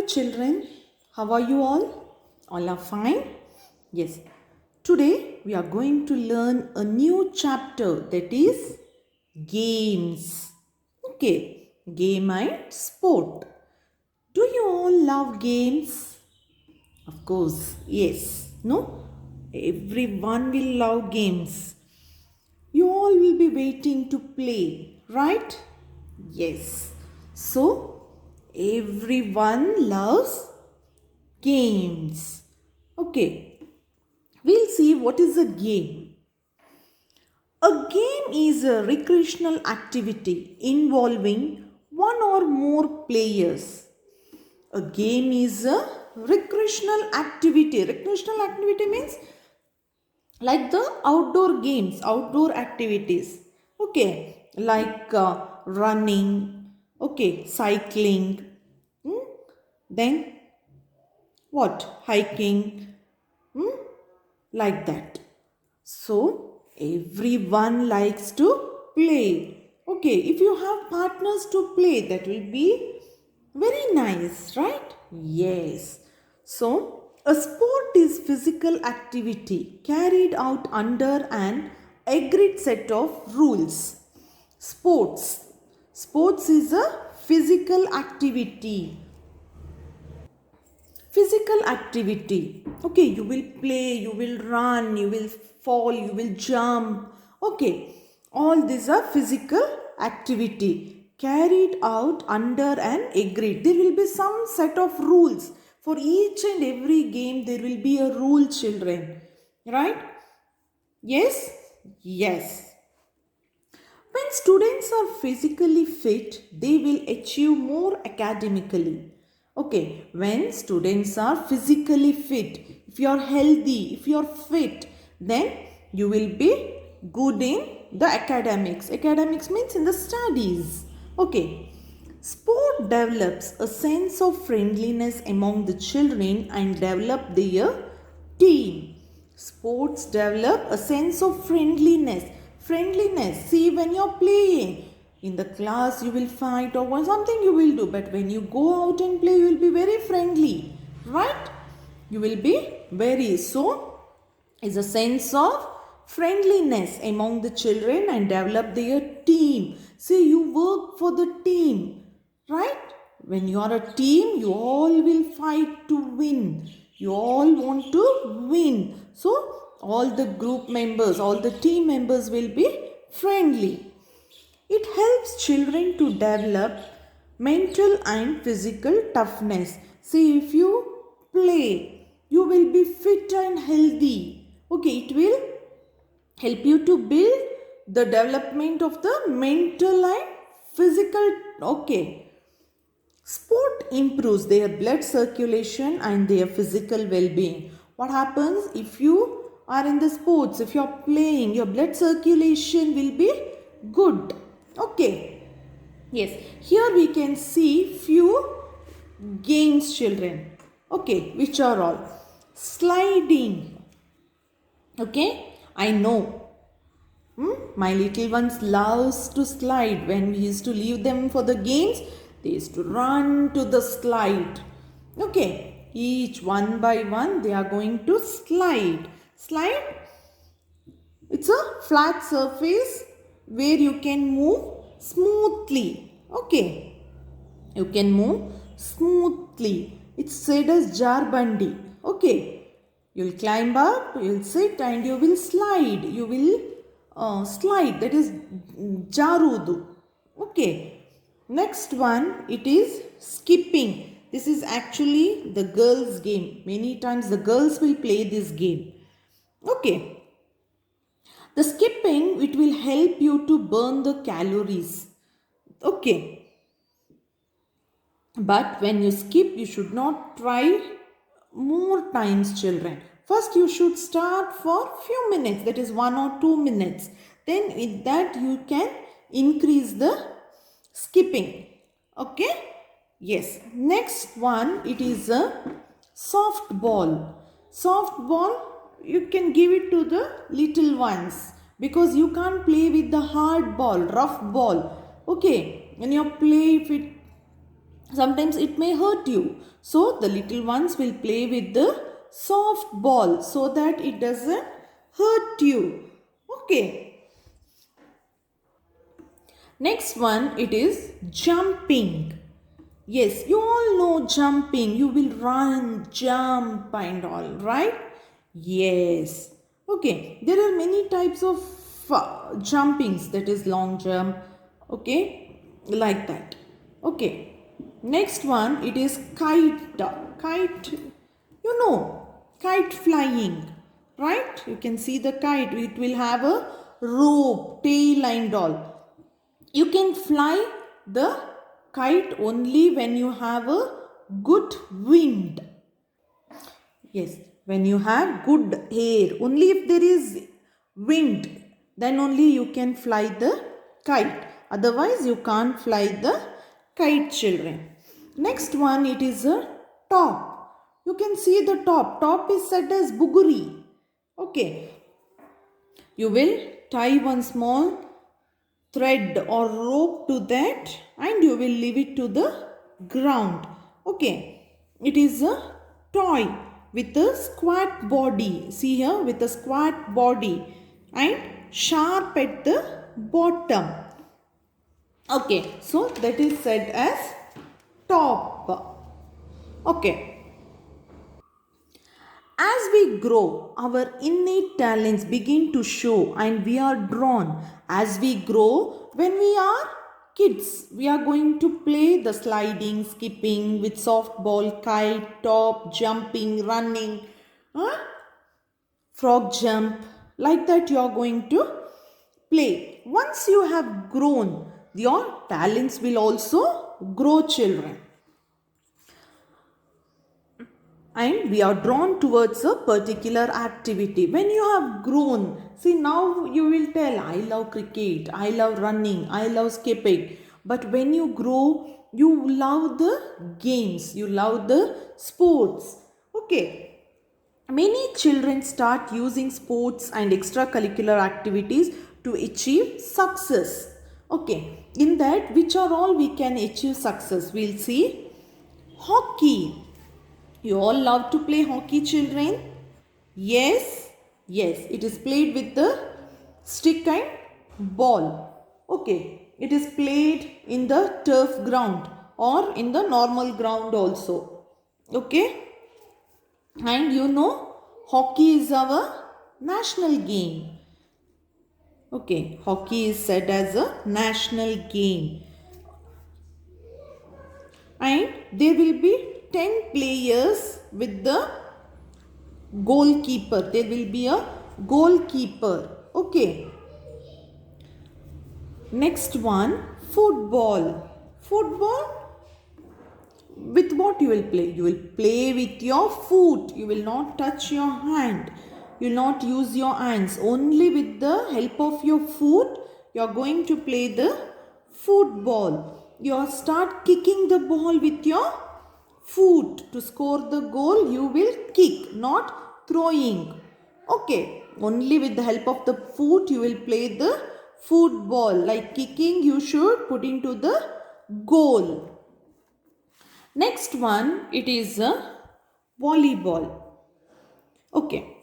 children. How are you all? All are fine? Yes. Today we are going to learn a new chapter, that is games. Okay. Game and sport. Do you all love games? Of course. Yes. No? Everyone will love games. You all will be waiting to play, right? Yes. So, everyone loves games. Okay. We'll see what is a game. A game is a recreational activity involving one or more players. A game is a recreational activity. Recreational activity means like the outdoor games, outdoor activities. Okay, like running, okay, cycling, then what? Hiking, like that. So, everyone likes to play. Okay, if you have partners to play, that will be very nice, right? Yes. So, a sport is physical activity carried out under an agreed set of rules. Sports. Sports is a physical activity. Physical activity. Okay, you will play, you will run, you will fall, you will jump. Okay, all these are physical activity carried out under an agreed. There will be some set of rules. For each and every game, there will be a rule, children. Right? Yes? Yes. When students are physically fit, they will achieve more academically. Okay, when students are physically fit, if you are healthy, if you are fit, then you will be good in the academics. Academics means in the studies. Okay, sport develops a sense of friendliness among the children and develop their team. Sports develop a sense of friendliness. Friendliness. See, when you're playing in the class, you will fight or something you will do. But when you go out and play, you will be very friendly. Right? You will be very. So, is a sense of friendliness among the children and develop their team. See, you work for the team. Right? When you are a team, you all will fight to win. You all want to win. So, all the group members, all the team members will be friendly. It helps children to develop mental and physical toughness. See, if you play, you will be fit and healthy. Okay, it will help you to build the development of the mental and physical. Okay. Sport improves their blood circulation and their physical well-being. What happens if you are in the sports, if you are playing, your blood circulation will be good. Okay. Yes. Here we can see few games, children. Okay. Which are all? Sliding. Okay. I know. My little ones loves to slide. When we used to leave them for the games, they used to run to the slide. Okay, each one by one they are going to slide. Slide, it's a flat surface where you can move smoothly. Okay, you can move smoothly. It's said as jarbandi. Okay, you will climb up, you will sit and you will slide. You will slide, that is jarudu. Okay. Next one, it is skipping. This is actually the girls' game. Many times the girls will play this game. Okay. The skipping, it will help you to burn the calories. Okay. But when you skip, you should not try more times, children. First, you should start for few minutes. That is 1 or 2 minutes. Then with that, you can increase the skipping. Okay. Yes. Next one, it is a soft ball. Soft ball, you can give it to the little ones because you can't play with the hard ball, rough ball. Okay. When you play, if it Sometimes it may hurt you. So the little ones will play with the soft ball so that it doesn't hurt you. Okay. Next one, it is jumping. Yes, you all know jumping. You will run, jump and all, right? Yes. Okay, there are many types of jumpings, that is long jump. Okay, like that. Okay, next one, it is kite. Kite, you know, kite flying, right? You can see the kite. It will have a rope, tail and all. You can fly the kite only when you have a good wind. Yes, when you have good air, only if there is wind, then only you can fly the kite. Otherwise, you can't fly the kite, children. Next one, it is a top. You can see the top. Top is set as buguri. Okay. You will tie one small thread or rope to that and you will leave it to the ground. Okay, it is a toy with a squat body. See here, with a squat body and sharp at the bottom. Okay, so that is said as top. Okay. As we grow, our innate talents begin to show and we are drawn. As we grow, when we are kids, we are going to play the sliding, skipping with softball, kite, top, jumping, running, frog jump. Like that you are going to play. Once you have grown, your talents will also grow, children. And we are drawn towards a particular activity. When you have grown, see, now you will tell, I love cricket, I love running, I love skipping. But when you grow, you love the games, you love the sports. Okay. Many children start using sports and extracurricular activities to achieve success. Okay. In that, which are all we can achieve success? We'll see hockey. You all love to play hockey, children? Yes, yes. It is played with the stick and ball. Okay. It is played in the turf ground or in the normal ground also. Okay. And you know, hockey is our national game. Okay. Hockey is said as a national game. And there will be 10 players with the goalkeeper. There will be a goalkeeper. Okay. Next one, football. Football, with what you will play? You will play with your foot. You will not touch your hand. You will not use your hands. Only with the help of your foot, you are going to play the football. You start kicking the ball with your foot. To score the goal, you will kick, not throwing. Okay, only with the help of the foot, you will play the football. Like kicking, you should put into the goal. Next one, it is a volleyball. Okay,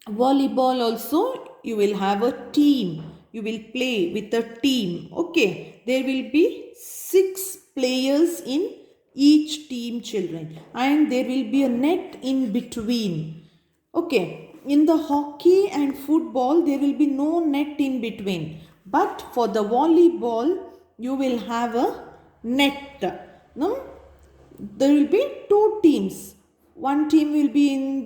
volleyball also, you will have a team. You will play with a team. Okay, there will be 6 players in each team, children, and there will be a net in between. Okay, in the hockey and football, there will be no net in between. But for the volleyball, you will have a net. No? There will be 2 teams. One team will be in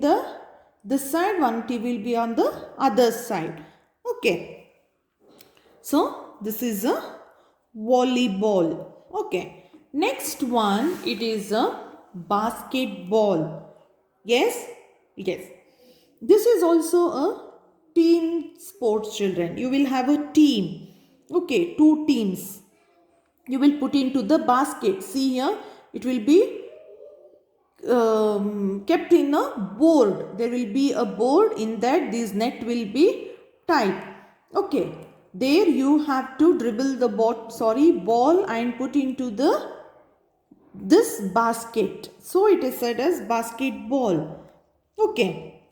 this side, one team will be on the other side. Okay. So, this is a volleyball. Okay. Next one, it is a basketball. Yes? Yes. This is also a team sports, children. You will have a team. Okay, 2 teams. You will put into the basket. See here, it will be kept in a board. There will be a board, in that this net will be tied. Okay, there you have to dribble the ball and put into the this basket. So it is said as basketball. Okay.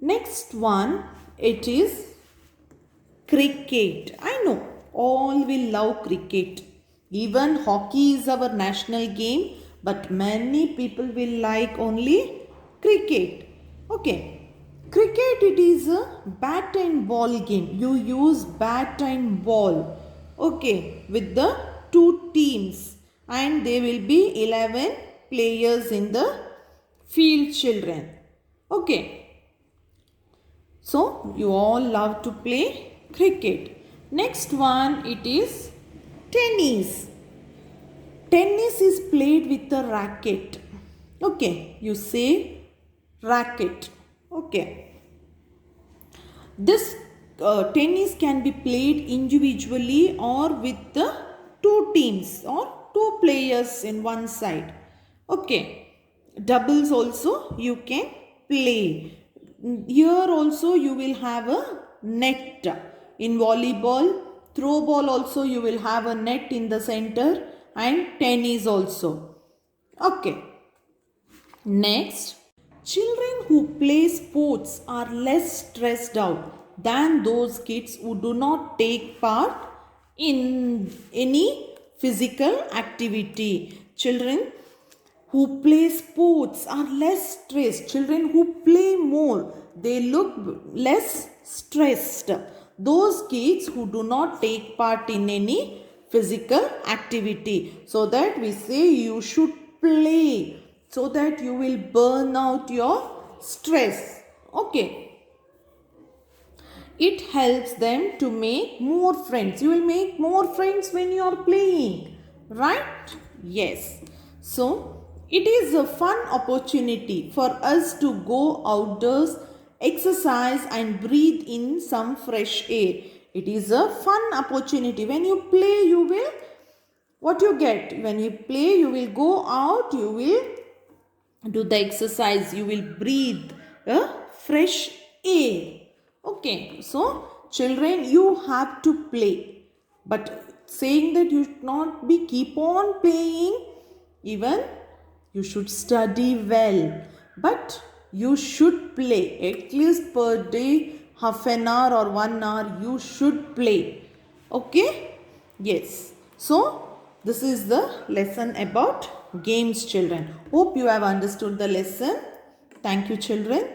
Next one, it is cricket. I know all will love cricket. Even hockey is our national game, but many people will like only cricket. Okay. Cricket, it is a bat and ball game. You use bat and ball. Okay. With the two teams. And there will be 11 players in the field, children. Okay. So you all love to play cricket. Next one, it is tennis. Tennis is played with a racket. Okay, you say racket. Okay. This tennis can be played individually or with the two teams or two players in one side. Okay. Doubles also you can play. Here also you will have a net. In volleyball, throw ball also you will have a net in the center, and tennis also. Okay. Next, children who play sports are less stressed out than those kids who do not take part in any physical activity. Children who play sports are less stressed. Children who play more, they look less stressed. Those kids who do not take part in any physical activity. So that we say you should play so that you will burn out your stress. Okay. It helps them to make more friends. You will make more friends when you are playing. Right? Yes. So, it is a fun opportunity for us to go outdoors, exercise and breathe in some fresh air. It is a fun opportunity. When you play, you will, what you get? When you play, you will go out, you will do the exercise, you will breathe fresh air. Okay, so children, you have to play. But saying that you should not be keep on playing, even you should study well. But you should play at least per day, half an hour or 1 hour, you should play. Okay? Yes. So, this is the lesson about games, children. Hope you have understood the lesson. Thank you, children.